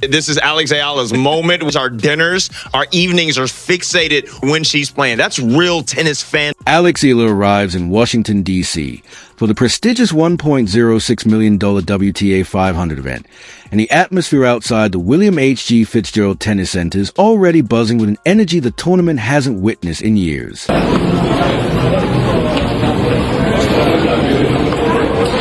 This is AlexEala's moment. Our dinners, our evenings are fixated when she's playing. That's real tennis fan. AlexEala arrives in Washington, D.C. for the prestigious $1.06 million WTA 500 event, and the atmosphere outside the William H.G. Fitzgerald Tennis Center is already buzzing with an energy the tournament hasn't witnessed in years.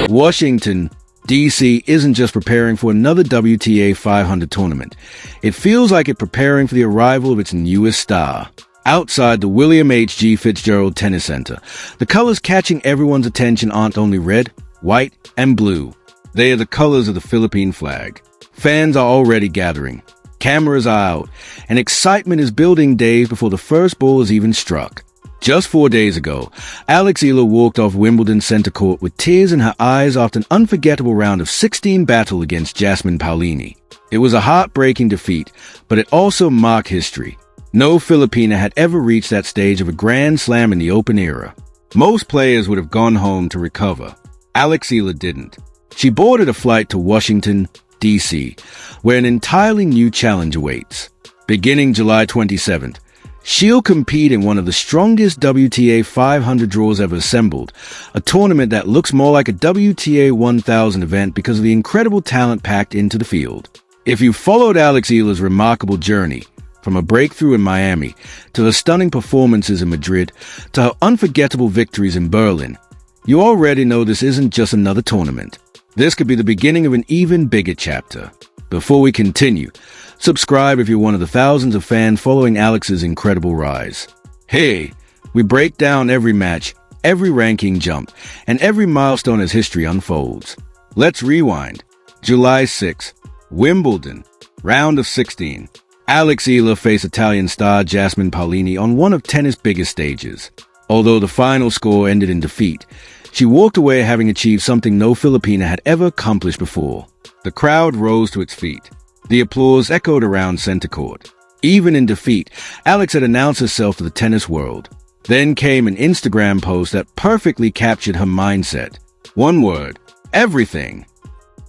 Washington, D.C. isn't just preparing for another WTA 500 tournament. It feels like it's preparing for the arrival of its newest star. Outside the William H.G. Fitzgerald Tennis Center, the colors catching everyone's attention aren't only red, white, and blue. They are the colors of the Philippine flag. Fans are already gathering. Cameras are out, and excitement is building days before the first ball is even struck. Just 4 days ago, AlexEala walked off Wimbledon center court with tears in her eyes after an unforgettable round of 16 battle against Jasmine Paolini. It was a heartbreaking defeat, but it also marked history. No Filipina had ever reached that stage of a Grand Slam in the Open era. Most players would have gone home to recover. AlexEala didn't. She boarded a flight to Washington, D.C., where an entirely new challenge awaits. Beginning July 27th, she'll compete in one of the strongest WTA 500 draws ever assembled, a tournament that looks more like a WTA 1000 event because of the incredible talent packed into the field. If you followed AlexEala's remarkable journey, from a breakthrough in Miami, to her stunning performances in Madrid, to her unforgettable victories in Berlin, you already know this isn't just another tournament. This could be the beginning of an even bigger chapter. Before we continue, subscribe if you're one of the thousands of fans following Alex's incredible rise. Hey, we break down every match, every ranking jump, and every milestone as history unfolds. Let's rewind. July 6, Wimbledon, round of 16. AlexEala faced Italian star Jasmine Paolini on one of tennis' biggest stages. Although the final score ended in defeat, she walked away having achieved something no Filipina had ever accomplished before. The crowd rose to its feet. The applause echoed around center court. Even in defeat, Alex had announced herself to the tennis world. Then came an Instagram post that perfectly captured her mindset. One word: everything.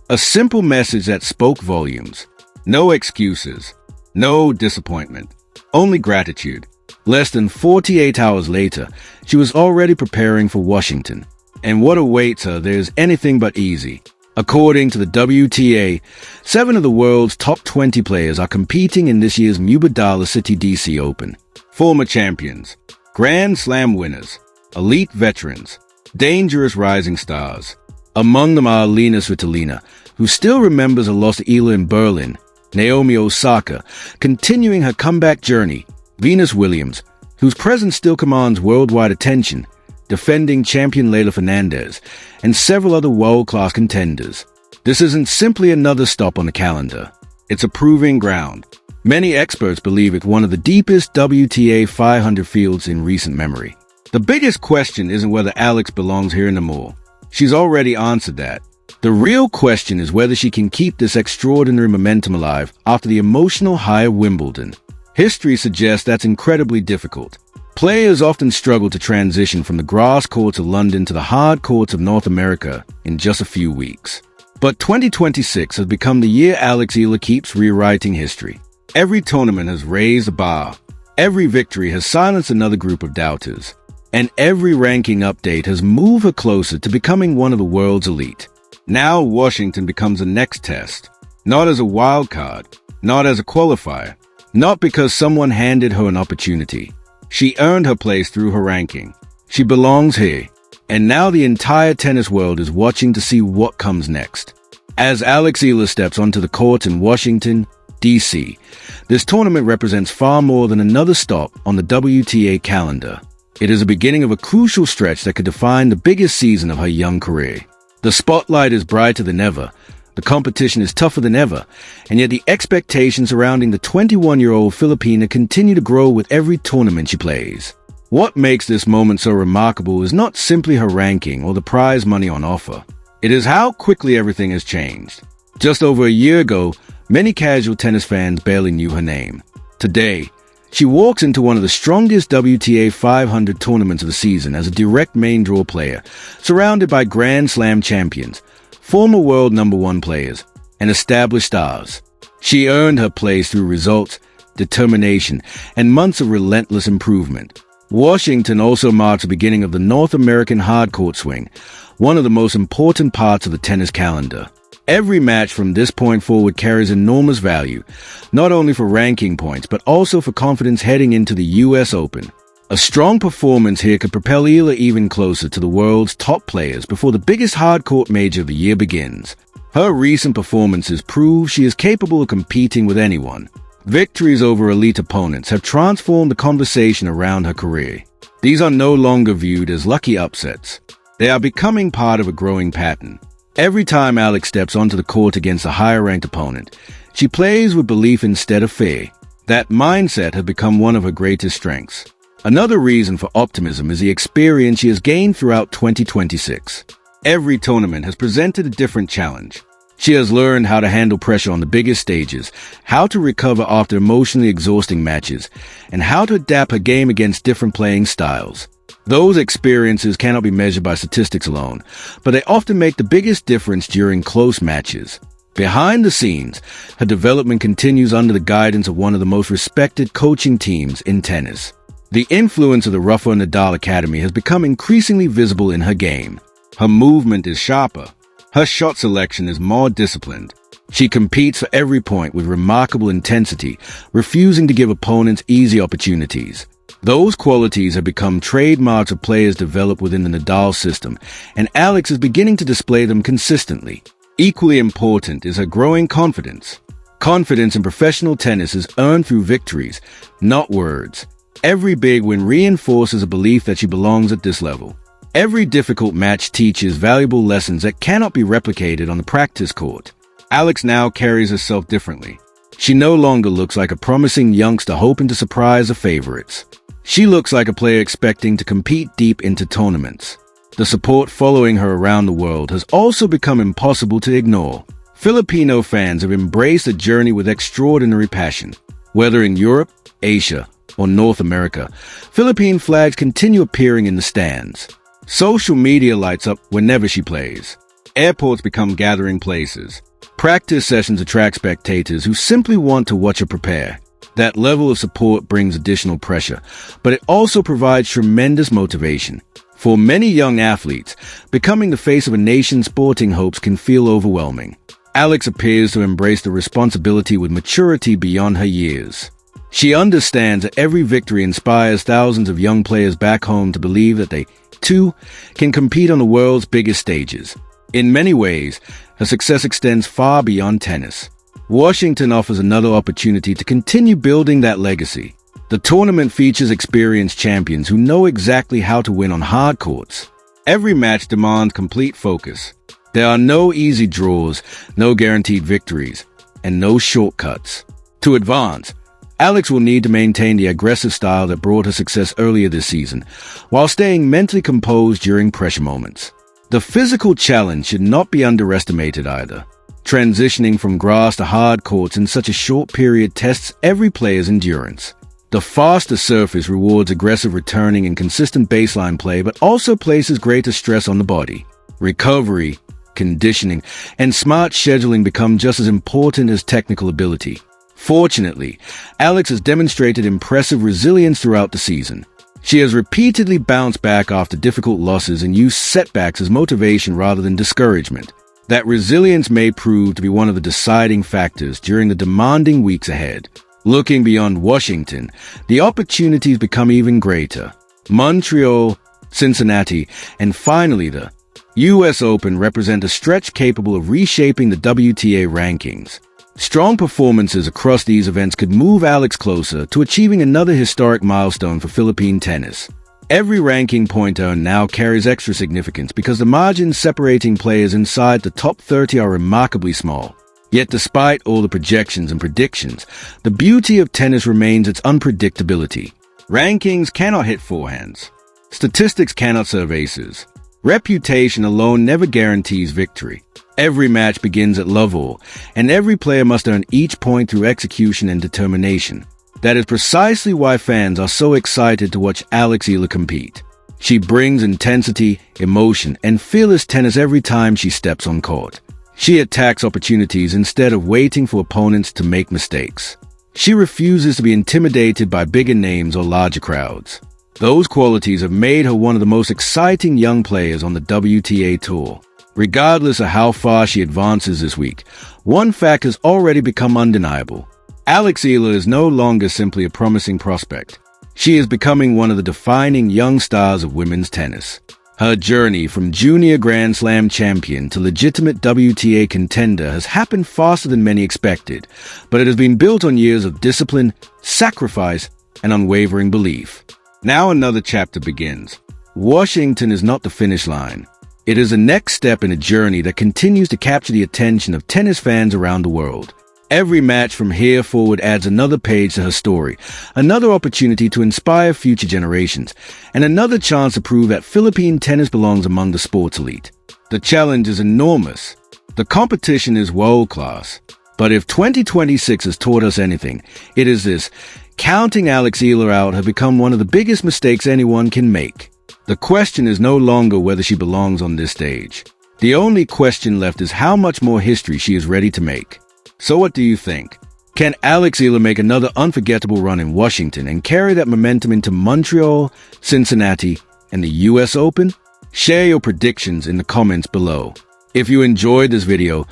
A simple message that spoke volumes. No excuses. No disappointment. Only gratitude. Less than 48 hours later, she was already preparing for Washington. And what awaits her there is anything but easy. According to the WTA, 7 of the world's top 20 players are competing in this year's Mubadala City DC Open. Former champions, Grand Slam winners, elite veterans, dangerous rising stars. Among them are Elena Svitolina, who still remembers a loss to Eala in Berlin, Naomi Osaka, continuing her comeback journey, Venus Williams, whose presence still commands worldwide attention, defending champion Leylah Fernandez, and several other world-class contenders. This isn't simply another stop on the calendar. It's a proving ground. Many experts believe it's one of the deepest WTA 500 fields in recent memory. The biggest question isn't whether Alex belongs here anymore. She's already answered that. The real question is whether she can keep this extraordinary momentum alive after the emotional high of Wimbledon. History suggests that's incredibly difficult. Players often struggle to transition from the grass courts of London to the hard courts of North America in just a few weeks. But 2026 has become the year AlexEala keeps rewriting history. Every tournament has raised the bar. Every victory has silenced another group of doubters. And every ranking update has moved her closer to becoming one of the world's elite. Now Washington becomes the next test. Not as a wild card, not as a qualifier, not because someone handed her an opportunity. She earned her place through her ranking. She belongs here. And now the entire tennis world is watching to see what comes next. As AlexEala steps onto the court in Washington, D.C., this tournament represents far more than another stop on the WTA calendar. It is the beginning of a crucial stretch that could define the biggest season of her young career. The spotlight is brighter than ever, the competition is tougher than ever, and yet the expectations surrounding the 21-year-old Filipina continue to grow with every tournament she plays. What makes this moment so remarkable is not simply her ranking or the prize money on offer. It is how quickly everything has changed. Just over a year ago, many casual tennis fans barely knew her name. Today, she walks into one of the strongest WTA 500 tournaments of the season as a direct main draw player, surrounded by Grand Slam champions, former world #1 players, and established stars. She earned her place through results, determination, and months of relentless improvement. Washington also marks the beginning of the North American hardcourt swing, one of the most important parts of the tennis calendar. Every match from this point forward carries enormous value, not only for ranking points, but also for confidence heading into the US Open. A strong performance here could propel Eala even closer to the world's top players before the biggest hardcourt major of the year begins. Her recent performances prove she is capable of competing with anyone. Victories over elite opponents have transformed the conversation around her career. These are no longer viewed as lucky upsets. They are becoming part of a growing pattern. Every time Alex steps onto the court against a higher-ranked opponent, she plays with belief instead of fear. That mindset has become one of her greatest strengths. Another reason for optimism is the experience she has gained throughout 2026. Every tournament has presented a different challenge. She has learned how to handle pressure on the biggest stages, how to recover after emotionally exhausting matches, and how to adapt her game against different playing styles. Those experiences cannot be measured by statistics alone, but they often make the biggest difference during close matches. Behind the scenes, her development continues under the guidance of one of the most respected coaching teams in tennis. The influence of the Rafa Nadal Academy has become increasingly visible in her game. Her movement is sharper. Her shot selection is more disciplined. She competes for every point with remarkable intensity, refusing to give opponents easy opportunities. Those qualities have become trademarks of players developed within the Nadal system, and Alex is beginning to display them consistently. Equally important is her growing confidence. Confidence in professional tennis is earned through victories, not words. Every big win reinforces a belief that she belongs at this level. Every difficult match teaches valuable lessons that cannot be replicated on the practice court. Alex now carries herself differently. She no longer looks like a promising youngster hoping to surprise her favorites. She looks like a player expecting to compete deep into tournaments. The support following her around the world has also become impossible to ignore. Filipino fans have embraced the journey with extraordinary passion. Whether in Europe, Asia, or North America, Philippine flags continue appearing in the stands. Social media lights up whenever she plays. Airports become gathering places. Practice sessions attract spectators who simply want to watch her prepare. That level of support brings additional pressure, but it also provides tremendous motivation. For many young athletes, becoming the face of a nation's sporting hopes can feel overwhelming. Alex appears to embrace the responsibility with maturity beyond her years. She understands that every victory inspires thousands of young players back home to believe that they, too, can compete on the world's biggest stages. In many ways, her success extends far beyond tennis. Washington offers another opportunity to continue building that legacy. The tournament features experienced champions who know exactly how to win on hard courts. Every match demands complete focus. There are no easy draws, no guaranteed victories, and no shortcuts. To advance, Alex will need to maintain the aggressive style that brought her success earlier this season, while staying mentally composed during pressure moments. The physical challenge should not be underestimated either. Transitioning from grass to hard courts in such a short period tests every player's endurance. The faster surface rewards aggressive returning and consistent baseline play, but also places greater stress on the body. Recovery, conditioning, and smart scheduling become just as important as technical ability. Fortunately, Alex has demonstrated impressive resilience throughout the season. She has repeatedly bounced back after difficult losses and used setbacks as motivation rather than discouragement. That resilience may prove to be one of the deciding factors during the demanding weeks ahead. Looking beyond Washington, the opportunities become even greater. Montreal, Cincinnati, and finally the US Open represent a stretch capable of reshaping the WTA rankings. Strong performances across these events could move Alex closer to achieving another historic milestone for Philippine tennis. Every ranking point earned now carries extra significance because the margins separating players inside the top 30 are remarkably small. Yet despite all the projections and predictions, the beauty of tennis remains its unpredictability. Rankings cannot hit forehands. Statistics cannot serve aces. Reputation alone never guarantees victory. Every match begins at love all, and every player must earn each point through execution and determination. That is precisely why fans are so excited to watch AlexEala compete. She brings intensity, emotion, and fearless tennis every time she steps on court. She attacks opportunities instead of waiting for opponents to make mistakes. She refuses to be intimidated by bigger names or larger crowds. Those qualities have made her one of the most exciting young players on the WTA Tour. Regardless of how far she advances this week, one fact has already become undeniable. AlexEala is no longer simply a promising prospect. She is becoming one of the defining young stars of women's tennis. Her journey from junior Grand Slam champion to legitimate WTA contender has happened faster than many expected, but it has been built on years of discipline, sacrifice, and unwavering belief. Now another chapter begins. Washington is not the finish line. It is the next step in a journey that continues to capture the attention of tennis fans around the world. Every match from here forward adds another page to her story, another opportunity to inspire future generations, and another chance to prove that Philippine tennis belongs among the sports elite. The challenge is enormous. The competition is world-class. But if 2026 has taught us anything, it is this: counting AlexEala out has become one of the biggest mistakes anyone can make. The question is no longer whether she belongs on this stage. The only question left is how much more history she is ready to make. So what do you think? Can AlexEala make another unforgettable run in Washington and carry that momentum into Montreal, Cincinnati, and the US Open? Share your predictions in the comments below. If you enjoyed this video,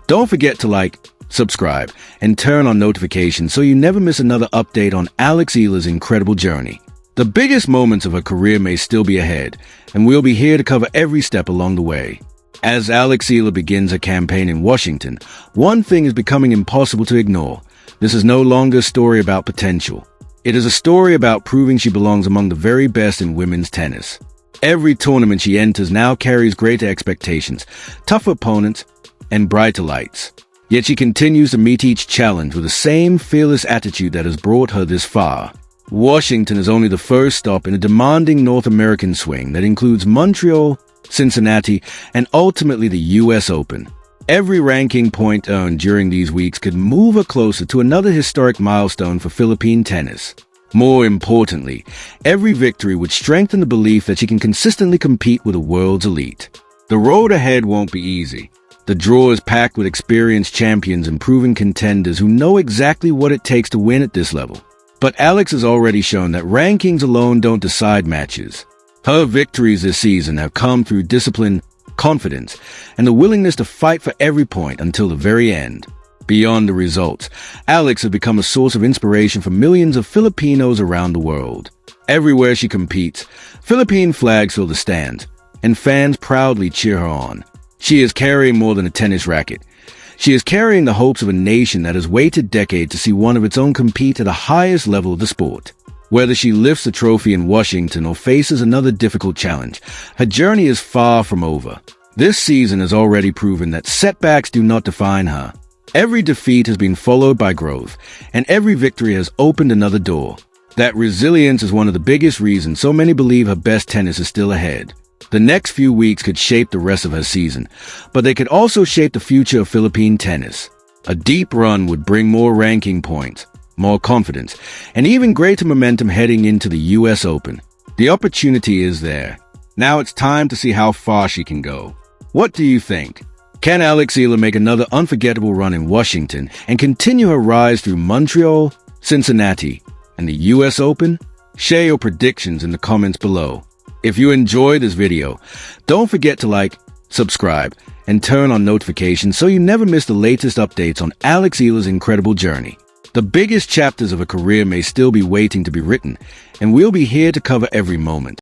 don't forget to like, subscribe, and turn on notifications so you never miss another update on AlexEala's incredible journey. The biggest moments of her career may still be ahead, and we'll be here to cover every step along the way. As AlexEala begins her campaign in Washington, one thing is becoming impossible to ignore. This is no longer a story about potential. It is a story about proving she belongs among the very best in women's tennis. Every tournament she enters now carries greater expectations, tougher opponents, and brighter lights. Yet she continues to meet each challenge with the same fearless attitude that has brought her this far. Washington is only the first stop in a demanding North American swing that includes Montreal, Cincinnati, and ultimately the US Open. Every ranking point earned during these weeks could move her closer to another historic milestone for Philippine tennis. More importantly, every victory would strengthen the belief that she can consistently compete with the world's elite. The road ahead won't be easy. The draw is packed with experienced champions and proven contenders who know exactly what it takes to win at this level. But Alex has already shown that rankings alone don't decide matches. Her victories this season have come through discipline, confidence, and the willingness to fight for every point until the very end. Beyond the results, Alex has become a source of inspiration for millions of Filipinos around the world. Everywhere she competes, Philippine flags fill the stands, and fans proudly cheer her on. She is carrying more than a tennis racket. She is carrying the hopes of a nation that has waited decades to see one of its own compete at the highest level of the sport. Whether she lifts the trophy in Washington or faces another difficult challenge, her journey is far from over. This season has already proven that setbacks do not define her. Every defeat has been followed by growth, and every victory has opened another door. That resilience is one of the biggest reasons so many believe her best tennis is still ahead. The next few weeks could shape the rest of her season, but they could also shape the future of Philippine tennis. A deep run would bring more ranking points, more confidence, and even greater momentum heading into the US Open. The opportunity is there. Now it's time to see how far she can go. What do you think? Can AlexEala make another unforgettable run in Washington and continue her rise through Montreal, Cincinnati, and the US Open? Share your predictions in the comments below. If you enjoyed this video, don't forget to like, subscribe, and turn on notifications so you never miss the latest updates on AlexEala's incredible journey. The biggest chapters of her career may still be waiting to be written, and we'll be here to cover every moment.